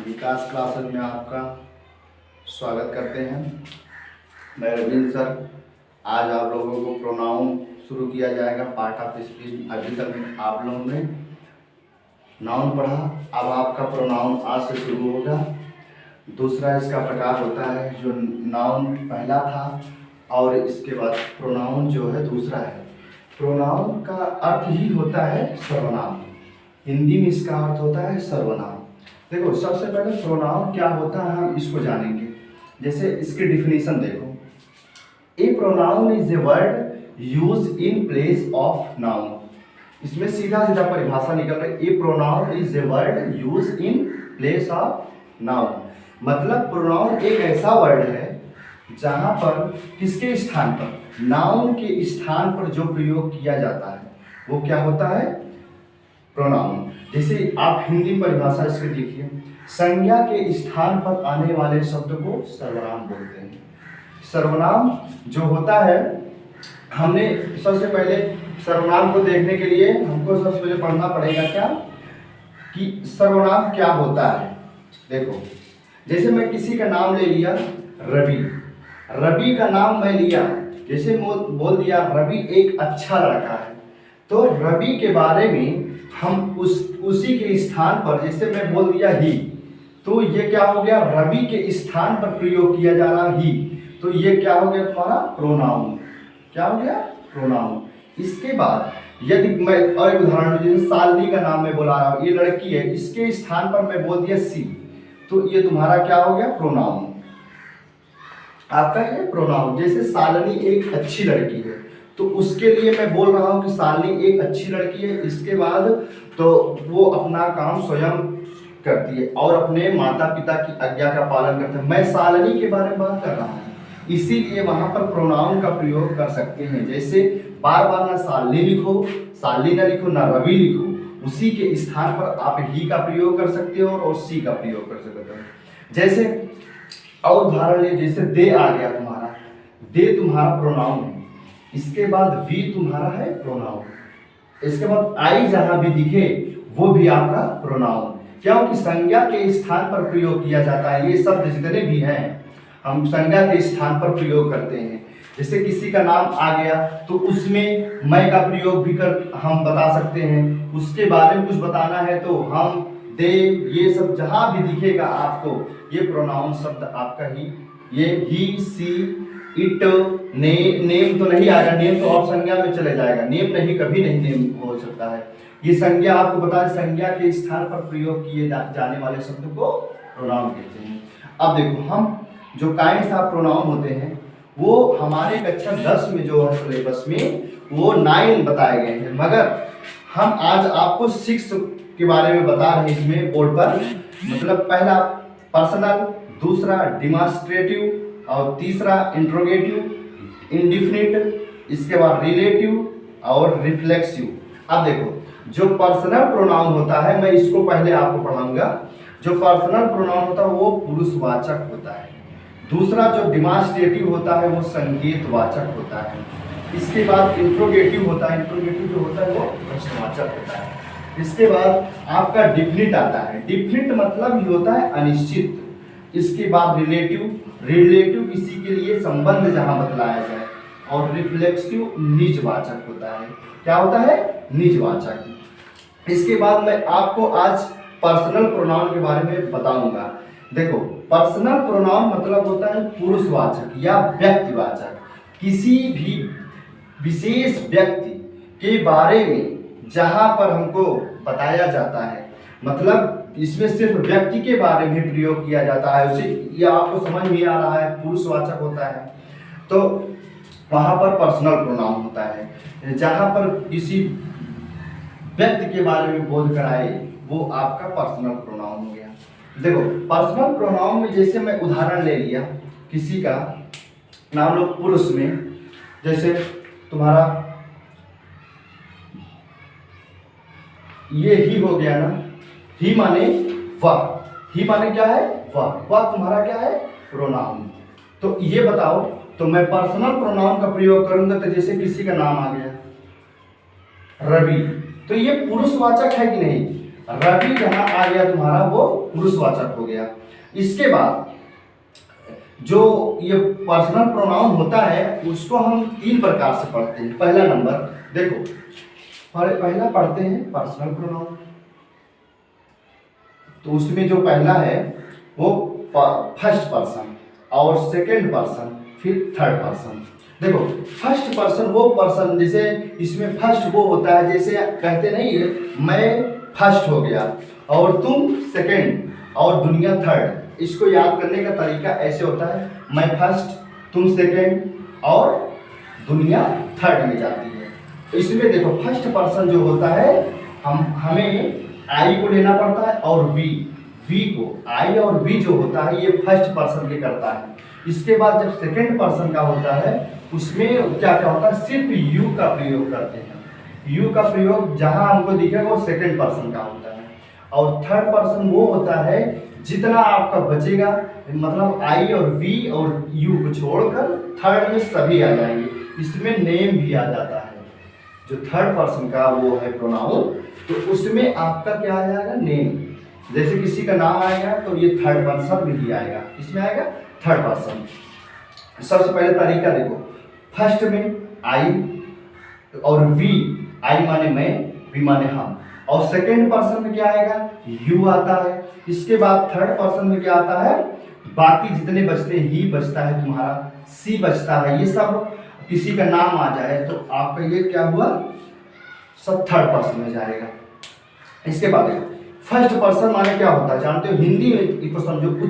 विकास classes में आपका स्वागत करते हैं। मैं रविंद्र सर। आज आप लोगों को प्रोनाउन शुरू किया जाएगा, पार्ट ऑफ स्पीच। अभी तक आप लोगों ने नाउन पढ़ा, अब आपका प्रोनाउन आज से शुरू होगा। दूसरा इसका प्रकार होता है, जो नाउन पहला था और इसके बाद प्रोनाउन जो है दूसरा है। प्रोनाउन का अर्थ ही होता है सर्वनाम। हिंदी में इसका अर्थ होता है सर्वनाम। देखो, सबसे पहले प्रोनाउन क्या होता है हम इसको जानेंगे। जैसे इसकी डिफिनीशन देखो, a pronoun is a word use in place of noun. इसमें सीधा सीधा परिभाषा निकल रहा है, a pronoun is a word use in place of noun. मतलब प्रोनाउन एक ऐसा वर्ड है जहां पर किसके स्थान पर, नाउन के स्थान पर जो प्रयोग किया जाता है वो क्या होता है, प्रोनाउन। जैसे आप हिंदी परिभाषा इसके देखिए, संज्ञा के स्थान पर आने वाले शब्द को सर्वनाम बोलते हैं। सर्वनाम जो होता है, हमने सबसे पहले सर्वनाम को देखने के लिए हमको सबसे पहले पढ़ना पड़ेगा क्या कि सर्वनाम क्या होता है। देखो, जैसे मैं किसी का नाम ले लिया रवि, रवि का नाम मैं लिया, जैसे बोल दिया रवि एक अच्छा लड़का है, तो रवि के बारे में हम उसी के स्थान पर, जैसे मैं बोल दिया ही, तो ये क्या हो गया, रवि के स्थान पर प्रयोग किया जा रहा ही, तो ये क्या हो गया तुम्हारा प्रोनाउन। क्या हो गया, प्रोनाउन। इसके बाद यदि मैं और एक उदाहरण, जैसे सालनी का नाम मैं बुला रहा हूँ, ये लड़की है, इसके स्थान पर मैं बोल दिया सी, तो ये तुम्हारा क्या हो गया, प्रोनाउन। आपका ये प्रोनाउन। जैसे सालनी एक अच्छी लड़की है, तो उसके लिए मैं बोल रहा हूँ कि सालनी एक अच्छी लड़की है, इसके बाद तो वो अपना काम स्वयं करती है और अपने माता पिता की आज्ञा का पालन करते हैं। मैं सालनी के बारे में बात कर रहा हूँ, इसीलिए वहां पर प्रोनाउन का प्रयोग कर सकते हैं। जैसे बार बार ना सालनी लिखो, सालनी ना लिखो, ना रवि लिखो, उसी के स्थान पर आप ही का प्रयोग कर सकते हो और सी का प्रयोग कर सकते हो। जैसे और उदाहरण ले, जैसे दे आ गया तुम्हारा, दे तुम्हारा प्रोनाउन है, इसके बाद वी तुम्हारा है प्रोनाउन, इसके बाद आई जहां भी दिखे वो भी आपका प्रोनाउन, क्योंकि संज्ञा के स्थान पर प्रयोग किया जाता है। ये शब्द जितने भी हैं हम संज्ञा के स्थान पर प्रयोग करते हैं। जैसे किसी का नाम आ गया तो उसमें मैं का प्रयोग भी कर हम बता सकते हैं, उसके बारे में कुछ बताना है तो हम, दे, ये सब जहां भी दिखेगा आपको, ये प्रोनाउन शब्द आपका ही, ये ही, सी, इट, नेम तो नहीं आएगा, नेम तो आप संज्ञा में चले जाएगा, नेम नहीं, कभी नहीं नेम हो सकता है। ये संज्ञा आपको बता दें, संज्ञा के स्थान पर प्रयोग किए जाने वाले शब्द को प्रोनाउन कहते हैं। अब देखो, हम जो काइंड्स ऑफ प्रोनाउन होते हैं वो हमारे कक्षा 10 में जो है सिलेबस में वो 9 बताए गए हैं, मगर हम आज आपको 6 के बारे में बता रहे हैं इसमें बोर्ड पर। मतलब पहला पर्सनल, दूसरा डिमॉन्स्ट्रेटिव और तीसरा इंट्रोगेटिव, इंडिफिनिट, इसके बाद रिलेटिव और रिफ्लेक्सिव। अब देखो, जो पर्सनल प्रोनाउन होता है, मैं इसको पहले आपको पढ़ाऊंगा। जो पर्सनल प्रोनाउन होता है वो पुरुषवाचक होता है। दूसरा जो डिमॉन्स्ट्रेटिव होता है वो संकेतवाचक होता है। इसके बाद इंट्रोगेटिव होता है, इंट्रोगेटिव जो होता है वो प्रश्नवाचक होता है। इसके बाद आपका डिफिनिट आता है, डिफिनिट मतलब ये होता है अनिश्चित। इसके बाद रिलेटिव, रिलेटिव किसी के लिए संबंध जहां बतलाया जाए, और रिफ्लेक्सिव निजवाचक होता है। क्या होता है, निजवाचक। इसके बाद मैं आपको आज पर्सनल प्रोनाउन के बारे में बताऊंगा। देखो, पर्सनल प्रोनाउन मतलब होता है पुरुषवाचक या व्यक्तिवाचक, किसी भी विशेष व्यक्ति के बारे में जहां पर हमको बताया जाता है, मतलब इसमें सिर्फ व्यक्ति के बारे में प्रयोग किया जाता है, उसे यह आपको समझ में आ रहा है, पुरुषवाचक होता है, तो वहां पर पर्सनल प्रोनाउन होता है। जहां पर किसी व्यक्ति के बारे में बोध कराए वो आपका पर्सनल प्रोनाउन हो गया। देखो, पर्सनल प्रोनाउन में जैसे मैं उदाहरण ले लिया, किसी का नाम लो पुरुष में, जैसे तुम्हारा ये ही हो गया ना, ही माने वह, ही माने क्या है, वह तुम्हारा क्या है, प्रोनाउन। तो ये बताओ, तो मैं पर्सनल प्रोनाउन का प्रयोग करूंगा, तो जैसे किसी का नाम आ गया रवि, तो ये पुरुषवाचक है कि नहीं, रवि जहां आ गया तुम्हारा वो पुरुषवाचक हो गया। इसके बाद जो ये पर्सनल प्रोनाउन होता है उसको हम 3 प्रकार से पढ़ते हैं। पहला नंबर देखो, पहला पढ़ते हैं पर्सनल प्रोनाउन। तो उसमें जो पहला है वो फर्स्ट पर्सन और सेकंड पर्सन फिर थर्ड पर्सन। देखो फर्स्ट पर्सन वो पर्सन, जैसे इसमें फर्स्ट वो होता है, जैसे कहते नहीं है मैं फर्स्ट हो गया और तुम सेकंड और दुनिया थर्ड। इसको याद करने का तरीका ऐसे होता है, मैं फर्स्ट तुम सेकंड और दुनिया थर्ड में जाती है। तो इसमें देखो फर्स्ट पर्सन जो होता है हमें आई को लेना पड़ता है और वी को, आई और वी जो होता है ये फर्स्ट पर्सन के करता है। इसके बाद जब सेकंड पर्सन का होता है उसमें क्या क्या होता है, सिर्फ यू का प्रयोग करते हैं। यू का प्रयोग जहां हमको दिखेगा वो सेकंड पर्सन का होता है। और थर्ड पर्सन वो होता है जितना आपका बचेगा, मतलब आई और वी और यू को छोड़कर थर्ड में सभी आ जाएंगे। इसमें नेम भी आ जाता है। जो थर्ड पर्सन का वो है प्रोनाउन, तो उसमें आपका क्या आ जाएगा, नेम। जैसे किसी का नाम आएगा तो ये थर्ड पर्सन में ही आएगा, इसमें आएगा थर्ड पर्सन। सबसे पहले तरीका देखो, फर्स्ट में आई और वी, आई माने मैं, वी माने हम, और सेकंड पर्सन में क्या आएगा, यू आता है। इसके बाद थर्ड पर्सन में क्या आता है, बाकी जितने बचते हैं, ही बचता है तुम्हारा, सी बचता है। ये सब किसी का नाम आ जाए तो आपका ये क्या हुआ, सब थर्ड पर्सन में जाएगा। इसके बाद फर्स्ट पर्सन माने क्या होता है जानते हो, हिंदी में इसको समझो।